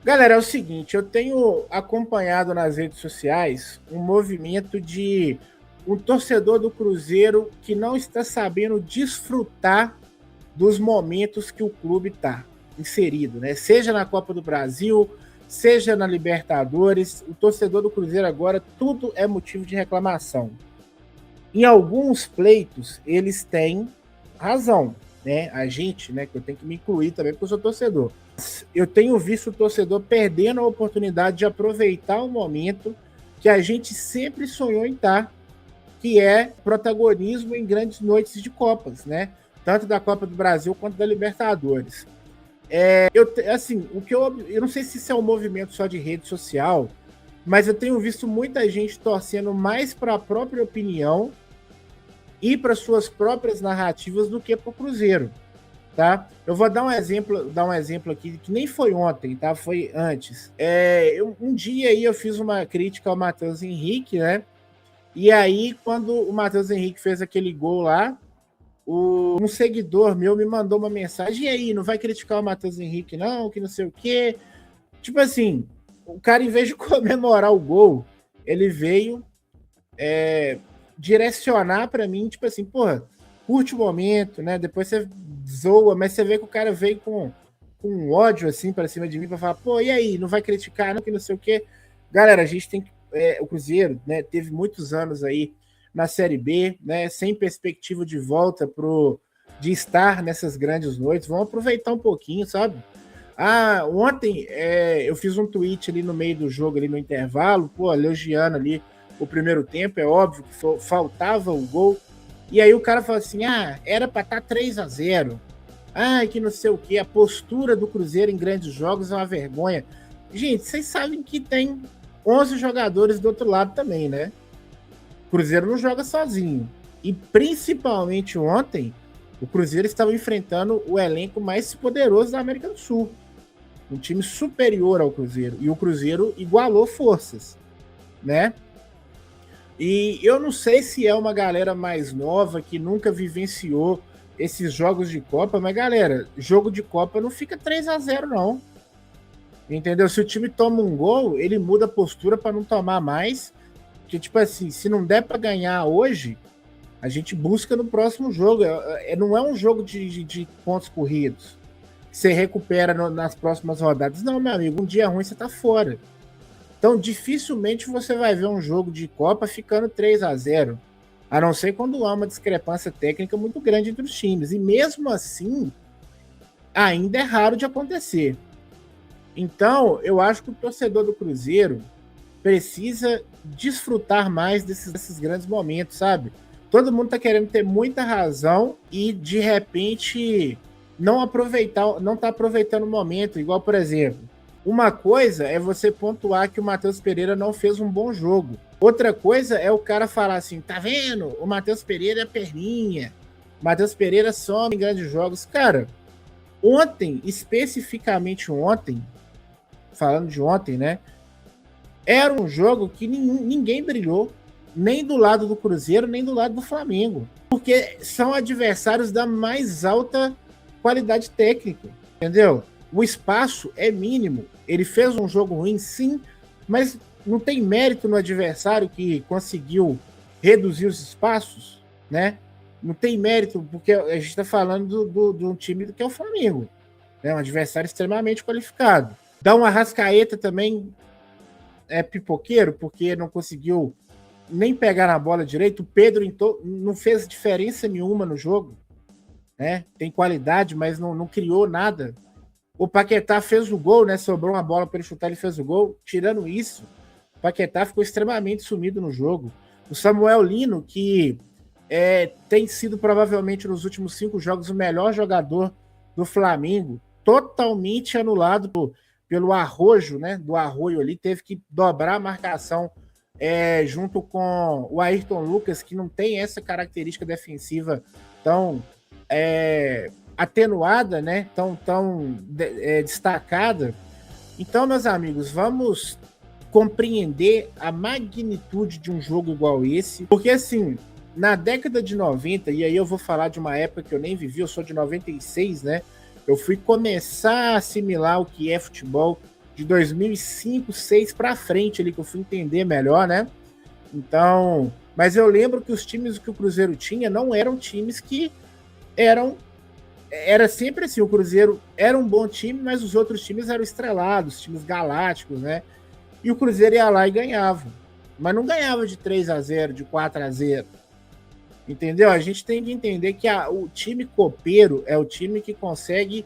Galera, é o seguinte, eu tenho acompanhado nas redes sociais um movimento de um torcedor do Cruzeiro que não está sabendo desfrutar dos momentos que o clube está inserido, né? Seja na Copa do Brasil, seja na Libertadores, o torcedor do Cruzeiro agora tudo é motivo de reclamação. Em alguns pleitos eles têm razão, né? A gente, né, que eu tenho que me incluir também porque eu sou torcedor. Eu tenho visto o torcedor perdendo a oportunidade de aproveitar o momento que a gente sempre sonhou em estar, que é protagonismo em grandes noites de Copas, né? Tanto da Copa do Brasil quanto da Libertadores. Assim, eu não sei se isso é um movimento só de rede social, mas eu tenho visto muita gente torcendo mais para a própria opinião e para suas próprias narrativas do que para o Cruzeiro, tá? Eu vou dar um exemplo aqui que nem foi ontem, tá? Foi antes. Um dia aí eu fiz uma crítica ao Matheus Henrique, né? E aí, quando o Matheus Henrique fez aquele gol lá, um seguidor meu me mandou uma mensagem: e aí, não vai criticar o Matheus Henrique, não? Que não sei o quê. Tipo assim, o cara, em vez de comemorar o gol, ele veio direcionar para mim, tipo assim, porra, curte o momento, né? Depois você zoa, mas você vê que o cara veio com um ódio assim para cima de mim para falar, pô, e aí, não vai criticar, não, que não sei o quê. Galera, a gente tem que. O Cruzeiro, né, teve muitos anos aí na Série B, né, sem perspectiva de volta de estar nessas grandes noites. Vamos aproveitar um pouquinho, sabe? Ontem eu fiz um tweet ali no meio do jogo, ali no intervalo, pô, elogiando ali o primeiro tempo, é óbvio que faltava o gol. E aí o cara falou assim: era para estar 3-0. Que não sei o que, a postura do Cruzeiro em grandes jogos é uma vergonha. Gente, vocês sabem que tem 11 jogadores do outro lado também, né? O Cruzeiro não joga sozinho. E principalmente ontem, o Cruzeiro estava enfrentando o elenco mais poderoso da América do Sul. Um time superior ao Cruzeiro. E o Cruzeiro igualou forças, né? E eu não sei se é uma galera mais nova que nunca vivenciou esses jogos de Copa, mas galera, jogo de Copa não fica 3-0 não. Entendeu? Se o time toma um gol, ele muda a postura para não tomar mais. Que tipo assim, se não der para ganhar hoje, a gente busca no próximo jogo. Não é um jogo de pontos corridos. Você recupera nas próximas rodadas. Não, meu amigo, um dia ruim você tá fora. Então, dificilmente você vai ver um jogo de Copa ficando 3-0, a não ser quando há uma discrepância técnica muito grande entre os times. E mesmo assim, ainda é raro de acontecer. Então, eu acho que o torcedor do Cruzeiro precisa desfrutar mais desses grandes momentos, sabe? Todo mundo tá querendo ter muita razão e, de repente, não tá aproveitando o momento. Igual, por exemplo, uma coisa é você pontuar que o Matheus Pereira não fez um bom jogo. Outra coisa é o cara falar assim, tá vendo? O Matheus Pereira é perninha. O Matheus Pereira some em grandes jogos. Cara, ontem, especificamente ontem, falando de ontem, né? Era um jogo que ninguém brilhou, nem do lado do Cruzeiro, nem do lado do Flamengo. Porque são adversários da mais alta qualidade técnica, entendeu? O espaço é mínimo. Ele fez um jogo ruim, sim, mas não tem mérito no adversário que conseguiu reduzir os espaços, né? Não tem mérito, porque a gente está falando de um time que é o Flamengo, né? Um adversário extremamente qualificado. Dá uma Arrascaeta também é pipoqueiro, porque não conseguiu nem pegar na bola direito. O Pedro não fez diferença nenhuma no jogo, né? Tem qualidade, mas não criou nada. O Paquetá fez o gol, né? Sobrou uma bola para ele chutar, ele fez o gol. Tirando isso, o Paquetá ficou extremamente sumido no jogo. O Samuel Lino, que tem sido provavelmente nos últimos 5 jogos o melhor jogador do Flamengo, totalmente anulado pelo Arrojo, né? Do Arroio ali, teve que dobrar a marcação junto com o Ayrton Lucas, que não tem essa característica defensiva tão atenuada, né? Tão destacada. Então, meus amigos, vamos compreender a magnitude de um jogo igual esse, porque assim, na década de 90, e aí eu vou falar de uma época que eu nem vivi, eu sou de 96, né? Eu fui começar a assimilar o que é futebol de 2005, 2006 para frente ali que eu fui entender melhor, né? Então, mas eu lembro que os times que o Cruzeiro tinha não eram times que era sempre assim, o Cruzeiro era um bom time, mas os outros times eram estrelados, times galácticos, né? E o Cruzeiro ia lá e ganhava. Mas não ganhava de 3-0, de 4-0. Entendeu? A gente tem que entender que o time copeiro é o time que consegue,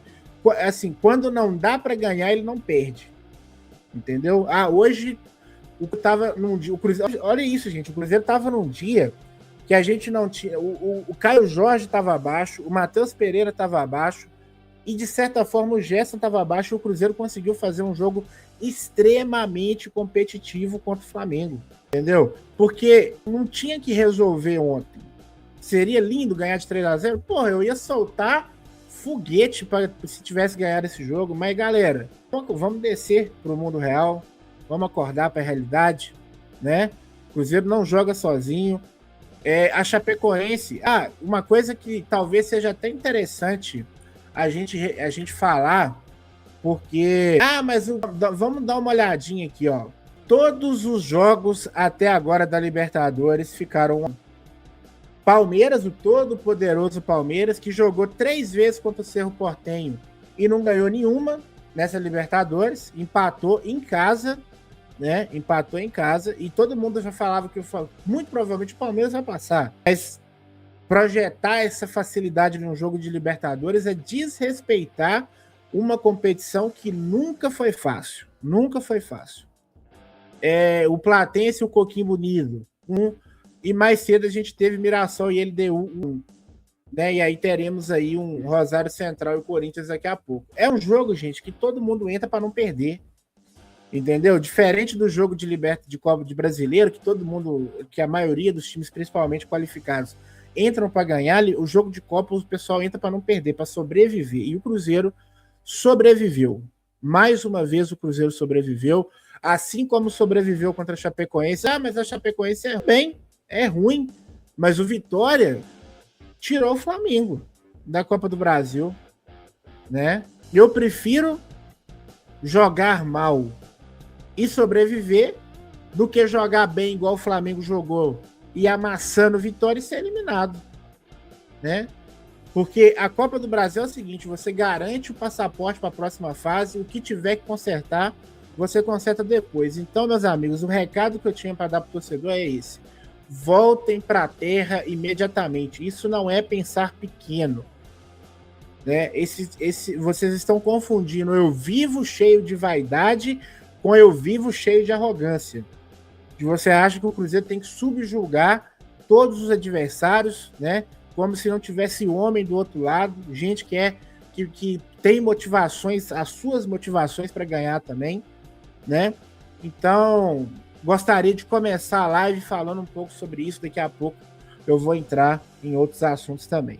assim, quando não dá para ganhar, ele não perde. Entendeu? Hoje tava num dia, o Cruzeiro, olha isso, gente, o Cruzeiro tava num dia que a gente não tinha, o Caio Jorge estava abaixo, o Matheus Pereira estava abaixo, e de certa forma o Gerson estava abaixo, e o Cruzeiro conseguiu fazer um jogo extremamente competitivo contra o Flamengo, entendeu? Porque não tinha que resolver ontem. Seria lindo ganhar de 3-0? Porra, eu ia soltar foguete se tivesse ganhado esse jogo, mas galera, vamos descer pro mundo real, vamos acordar para a realidade, né? O Cruzeiro não joga sozinho. A Chapecoense, uma coisa que talvez seja até interessante a gente falar, porque mas vamos dar uma olhadinha aqui, ó. Todos os jogos até agora da Libertadores ficaram Palmeiras, o todo poderoso Palmeiras, que jogou 3 vezes contra o Cerro Porteño e não ganhou nenhuma nessa Libertadores, empatou em casa, né? Empatou em casa e todo mundo já falava que muito provavelmente o Palmeiras vai passar. Mas projetar essa facilidade num jogo de Libertadores é desrespeitar uma competição que nunca foi fácil. Nunca foi fácil. O Platense e o Coquimbo Unido, e mais cedo a gente teve Mirassol e LDU, né? E aí teremos aí um Rosário Central e Corinthians daqui a pouco. É um jogo, gente, que todo mundo entra para não perder. Entendeu? Diferente do jogo de Copa de Brasileiro, que todo mundo, que a maioria dos times, principalmente qualificados, entram para ganhar, o jogo de Copa o pessoal entra para não perder, para sobreviver. E o Cruzeiro sobreviveu. Mais uma vez o Cruzeiro sobreviveu, assim como sobreviveu contra a Chapecoense. Mas a Chapecoense é ruim, mas o Vitória tirou o Flamengo da Copa do Brasil, né? Eu prefiro jogar mal e sobreviver do que jogar bem igual o Flamengo jogou e amassando Vitória e ser eliminado, né? Porque a Copa do Brasil é o seguinte, você garante o passaporte para a próxima fase, o que tiver que consertar, você conserta depois. Então, meus amigos, o recado que eu tinha para dar para o torcedor é esse: voltem para a terra imediatamente. Isso não é pensar pequeno, né? Vocês estão confundindo eu vivo cheio de vaidade com eu vivo cheio de arrogância. Que você acha que o Cruzeiro tem que subjugar todos os adversários, né? Como se não tivesse homem do outro lado, gente que tem motivações, as suas motivações para ganhar também, né? Então, gostaria de começar a live falando um pouco sobre isso. Daqui a pouco eu vou entrar em outros assuntos também.